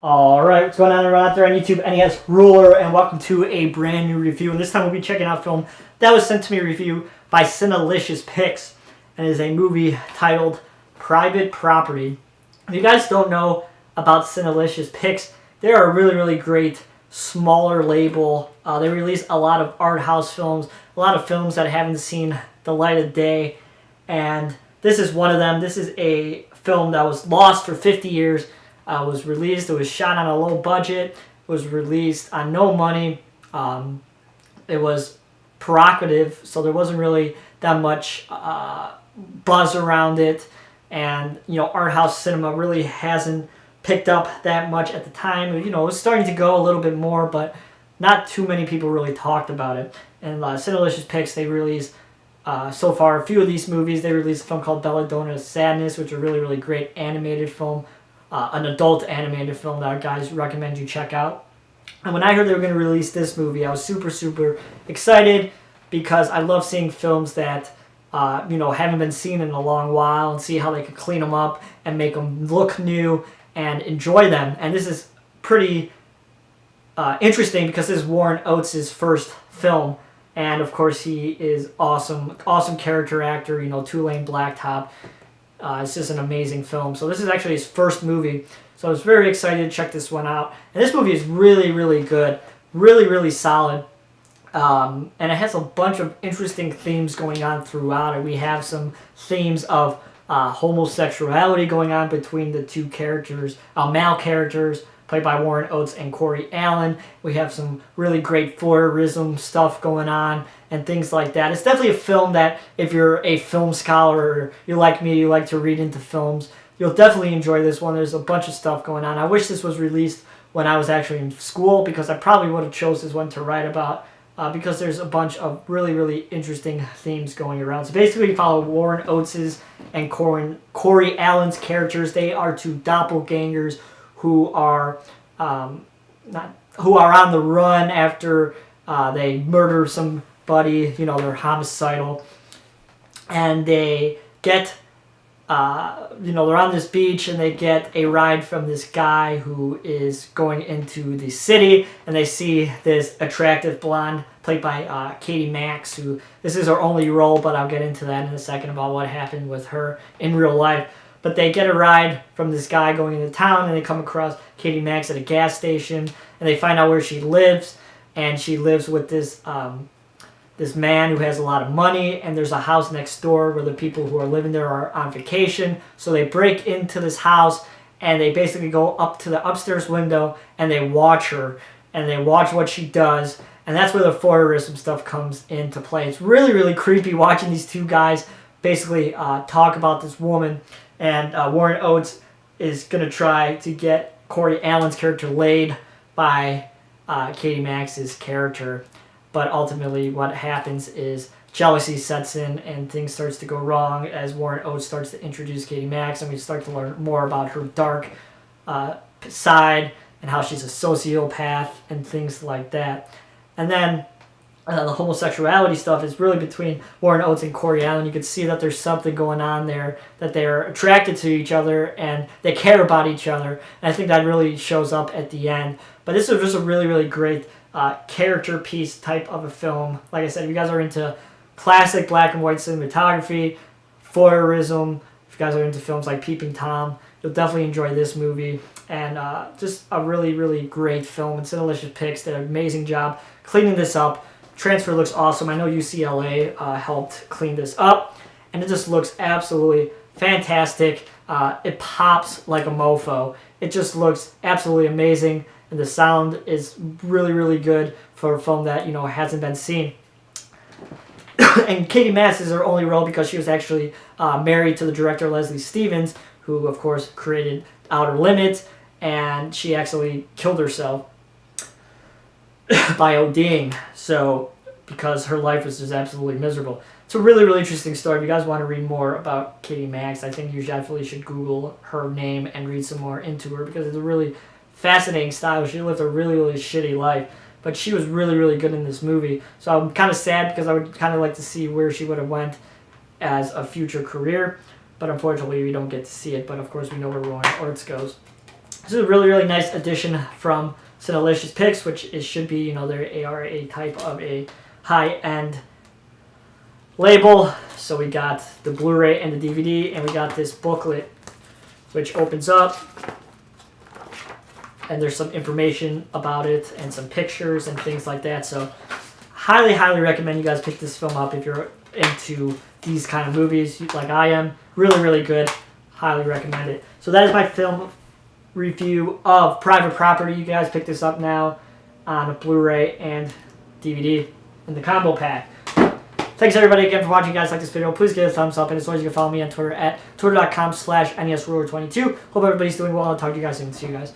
Alright, what's going on everyone out there on YouTube? NES Ruler, and welcome to a brand new review. And this time we'll be checking out a film that was sent to me a review by Cinelicious Pics. And it is a movie titled Private Property. If you guys don't know about Cinelicious Pics, they are a really great smaller label. They release a lot of art house films, a lot of films that haven't seen the light of day. And this is one of them. This is a film that was lost for 50 years. Was released. It was shot on a low budget. It was released on no money. It was provocative, so there wasn't really that much buzz around it. And art house cinema really hasn't picked up that much at the time. It was starting to go a little bit more, but not too many people really talked about it. And Cinelicious Pics, they released so far a few of these movies. They released a film called Belladonna's Sadness, which is a really great animated film. An adult animated film that I guys recommend you check out. And when I heard they were going to release this movie, I was super excited because I love seeing films that haven't been seen in a long while and see how they could clean them up and make them look new and enjoy them. And this is pretty interesting because this is Warren Oates' first film, and of course he is awesome character actor. Two-lane blacktop. It's just an amazing film. So this is actually his first movie. So I was very excited to check this one out. And this movie is really good. Really solid. And it has a bunch of interesting themes going on throughout it. We have some themes of homosexuality going on between the two characters, male characters, played by Warren Oates and Corey Allen. We have some really great voyeurism stuff going on and things like that. It's definitely a film that if you're a film scholar or you're like me, you like to read into films, you'll definitely enjoy this one. There's a bunch of stuff going on. I wish this was released when I was actually in school because I probably would have chose this one to write about because there's a bunch of really interesting themes going around. So basically you follow Warren Oates' and Corey Allen's characters. They are two doppelgangers who are on the run after they murder somebody. They're homicidal, and they get they're on this beach and they get a ride from this guy who is going into the city, and they see this attractive blonde played by Katie Max, who this is her only role, but I'll get into that in a second about what happened with her in real life. But they get a ride from this guy going into town, and they come across Katie Max at a gas station, and they find out where she lives, and she lives with this this man who has a lot of money, and there's a house next door where the people who are living there are on vacation. So they break into this house, and they basically go up to the upstairs window, and they watch her, and they watch what she does, and that's where the voyeurism stuff comes into play. It's really creepy watching these two guys basically talk about this woman. And Warren Oates is going to try to get Corey Allen's character laid by Katie Max's character. But ultimately what happens is jealousy sets in and things starts to go wrong as Warren Oates starts to introduce Katie Max, and we start to learn more about her dark side and how she's a sociopath and things like that. And then the homosexuality stuff is really between Warren Oates and Corey Allen. You can see that there's something going on there, that they're attracted to each other and they care about each other. And I think that really shows up at the end. But this is just a really great character piece type of a film. Like I said, if you guys are into classic black and white cinematography, voyeurism, if you guys are into films like Peeping Tom, you'll definitely enjoy this movie. And just a really great film. And Cinelicious Pics did an amazing job cleaning this up. Transfer looks awesome. I know UCLA helped clean this up, and it just looks absolutely fantastic. It pops like a mofo. It just looks absolutely amazing, and the sound is really good for a film that hasn't been seen. And Katie Max is her only role because she was actually married to the director Leslie Stevens, who of course created Outer Limits, and she actually killed herself by ODing, so because her life was just absolutely miserable. It's a really interesting story. If you guys want to read more about Katie Max, I think you definitely should Google her name and read some more into her because it's a really fascinating style. She lived a really shitty life, but she was really good in this movie. So I'm kind of sad because I would kind of like to see where she would have went as a future career, but unfortunately we don't get to see it. But of course we know where Warren Oates goes. This is a really, really nice addition from Cinelicious Pics, which should be, they are a type of a high-end label. So we got the Blu-ray and the DVD, and we got this booklet, which opens up, and there's some information about it and some pictures and things like that. So highly, highly recommend you guys pick this film up if you're into these kind of movies like I am. Really, really good. Highly recommend it. So that is my film review of Private Property. You guys pick this up now on a Blu-ray and DVD in the combo pack. Thanks everybody again for watching. Guys, like this video, please give it a thumbs up, and as always you can follow me on Twitter at twitter.com/NESRuler22. Hope everybody's doing well. I'll talk to you guys soon. See you guys.